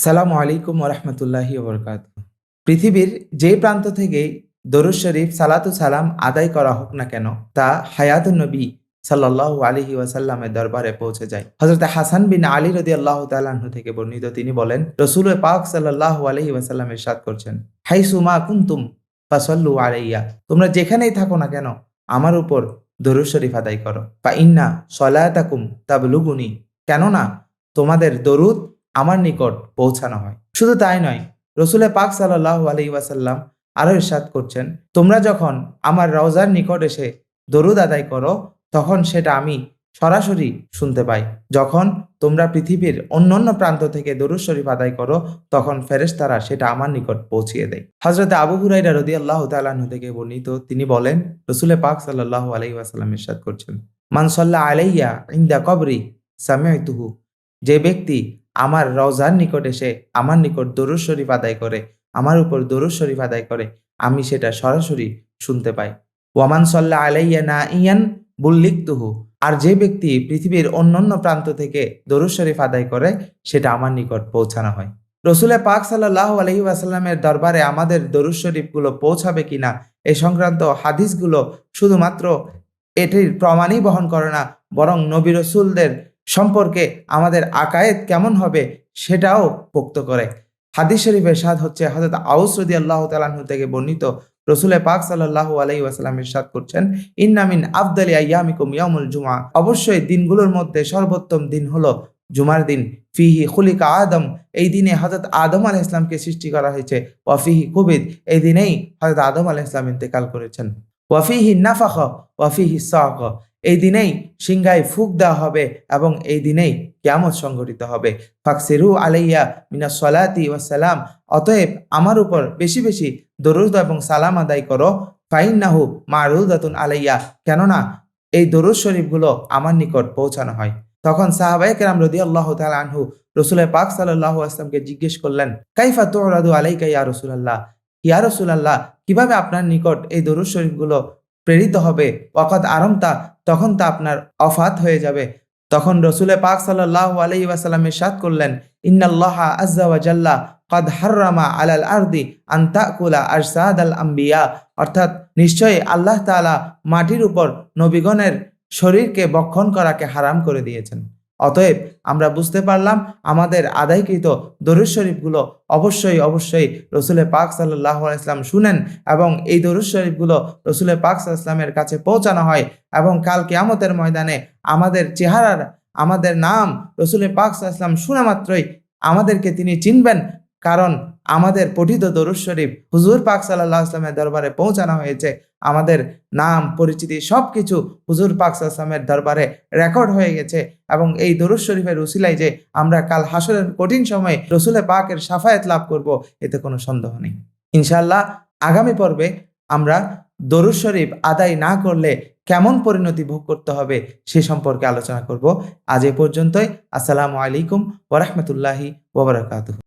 সালামু আলাইকুম ওরহমতুল্লাহি ওবরকাতুহু। পৃথিবীর যে প্রান্ত থেকেই দরুদ শরীফ সালাতু সালাম আদায় করা হোক না কেন, তা হায়াতুন নবী সাল্লাল্লাহু আলাইহি ওয়াসাল্লামের দরবারে পৌঁছে যায়। হযরত হাসান বিন আলী রাদিয়াল্লাহু তাআলা আনহু থেকে বর্ণিত, তিনি বলেন, রাসূল পাক সাল্লাল্লাহু আলাইহি ওয়াসাল্লাম ইরশাদ করছেন, হাইসু মা কুনতুম ফাসাল্লু আলাইয়া, তোমরা যেখানেই থাকো না কেন আমার উপর দরুদ শরীফ আদায় করো। ফা ইন্না সলাতাকুম তাবলুগুনি, কেননা তোমাদের দরুদ আমার নিকট পৌঁছানো হয়। শুধু তাই নয়, রসুল পাক সাল্লাল্লাহু আলাইহি ওয়াসাল্লাম আরো ইরশাদ করছেন, তোমরা যখন আমার রওজার নিকট এসে দরুদ আদায় করো, তখন সেটা আমি সরাসরি শুনতে পাই। যখন তোমরা পৃথিবীর অন্যান্য প্রান্ত থেকে দরুদ শরীফ আদায় করো, তখন ফেরেশতারা সেটা আমার নিকট পৌঁছিয়ে দেয়। হযরত আবু হুরায়রা রাদিয়াল্লাহু তাআলা আনহু থেকে বর্ণিত, তিনি বলেন, রসুল পাক সাল্লাল্লাহু আলাইহি ওয়াসাল্লাম ইরশাদ করছেন, মান সাল্লা আলাইয়া ইনদা কবরি সামি'তুহু, যে ব্যক্তি আমার রওজার নিকট এসে আমার নিকট দরুদ শরীফ আদায় করে, আমার উপর দরুদ শরীফ আদায় করে, আমি সেটা সরাসরি শুনতে পাই। ওয়ামান সাল্লা আলাইয়া না ইয়ান বুল্লিকতুহু, আর যে ব্যক্তি পৃথিবীর অন্যান্য প্রান্ত থেকে দরুদ শরীফ আদায় করে, সেটা আমার নিকট পৌঁছানো হয়। রসুল পাক সাল্লাল্লাহু আলাইহি ওয়াসাল্লামের দরবারে আমাদের দরুদ শরীফগুলো পৌঁছাবে কিনা, এই সংক্রান্ত হাদিসগুলো শুধুমাত্র এটির প্রমাণই বহন করে না, বরং নবী রসুলদের সম্পর্কে আমাদের আকায়েদ কেমন হবে সেটাও পোক্ত করে। হাদিস শরীফের ইরশাদ হচ্ছে, হযরত আউস রাদিয়াল্লাহু তাআলা আনহু থেকে বর্ণিত, রাসূল পাক সাল্লাল্লাহু আলাইহি ওয়াসাল্লাম ইরশাদ করছেন, ইন্না মিন আফদালি আইয়ামিকুম ইয়াউমুল জুমআ, অবশ্যই দিনগুলোর মধ্যে সর্বোত্তম দিন হলো জুমার দিন। ফিহি খুলিকা আদম, এই দিনে হযরত আদম আলাইহিস সালামকে সৃষ্টি করা হয়েছে। ওয়া ফিহি কুবিদ, এই দিনেই হযরত আদম আলাইহিস সালাম ইন্তেকাল করেছেন। ওয়া ফিহি নাফাখা ওয়া ফিহি সাকা, এই দিনেই সিংহায় ফুঁক দেওয়া হবে এবং এই দিনেই কিয়ামত সংঘটিত হবে। ফাকসিরু আলাইয়া মিনাস সালাতি ওয়াস সালাম, অতএব আমার উপর বেশি বেশি দরুদ এবং সালাম আদায় করো। ফাইন্নাহু মারুদাতুন আলাইয়া, কেননা এই দরুদ শরীফগুলো আমার নিকট পৌঁছানো হয়। তখন সাহাবায়ে কেরাম রাদিয়াল্লাহু তাআলা আনহু রাসূল পাক সাল্লাল্লাহু আলাইহি ওয়াসাল্লামকে জিজ্ঞেস করলেন, কাইফা তুরাদু আলাইকা ইয়া রাসূলুল্লাহ, ইয়া রাসূলুল্লাহ, কিভাবে আপনার নিকট এই দরুদ শরীফগুলো প্রেরিত হবে? ওয়াকাদ আরামতা, তখন তা আপনার অফাত হয়ে যাবে। তখন রসুল পাক সাল্লাল্লাহু আলাইহি ওয়াসাল্লাম ইরশাদ করলেন, ইন্নাল্লাহা আযজা ওয়া জাল্লা ক্বাদ হাররামা আলাল আরদি আন তাকুলা আরসাদাল আম্বিয়া, অর্থাৎ নিশ্চয়ই আল্লাহ তাআলা মাটির উপর নবীগণের শরীরকে ভক্ষণ করাকে হারাম করে দিয়েছেন। অতএব আমরা বুঝতে পারলাম, আমাদের আদায়কৃত দরুদ শরীফগুলো অবশ্যই অবশ্যই রসুল পাক সাল্লাল্লাহু আলাইহি ওয়াসাল্লাম শুনেন এবং এই দরুদ শরীফগুলো রসুল পাক সাল্লাল্লাহু আলাইহি ওয়াসাল্লামের কাছে পৌঁছানো হয় এবং কাল কিয়ামতের ময়দানে আমাদের চেহারার, আমাদের নাম রসুল পাক সাল্লাল্লাহু আলাইহি ওয়াসাল্লাম শোনা মাত্রই আমাদেরকে তিনি চিনবেন, কারণ আমাদের পঠিত দরুদ শরীফ হুজুর পাক সাল্লাল্লাহু আলাইহি ওয়াসাল্লামের দরবারে পৌঁছানো হয়েছে। আমাদের নাম, পরিচিতি সবকিছু হুজুর পাক সাল্লাল্লাহু আলাইহি ওয়াসাল্লামের দরবারে রেকর্ড হয়ে গেছে এবং এই দরুদ শরীফের উসিলায় যে আমরা কাল হাসরের কঠিন সময়ে রসুল পাকের শাফায়াত লাভ করব, এতে কোনো সন্দেহ নেই। ইনশাআল্লাহ আগামী পর্বে আমরা দরুদ শরীফ আদায় না করলে কেমন পরিণতি ভোগ করতে হবে সে সম্পর্কে আলোচনা করব। আজ এ পর্যন্তই। আসসালামু আলাইকুম ওয়া রাহমাতুল্লাহি ওয়া বারাকাতুহু।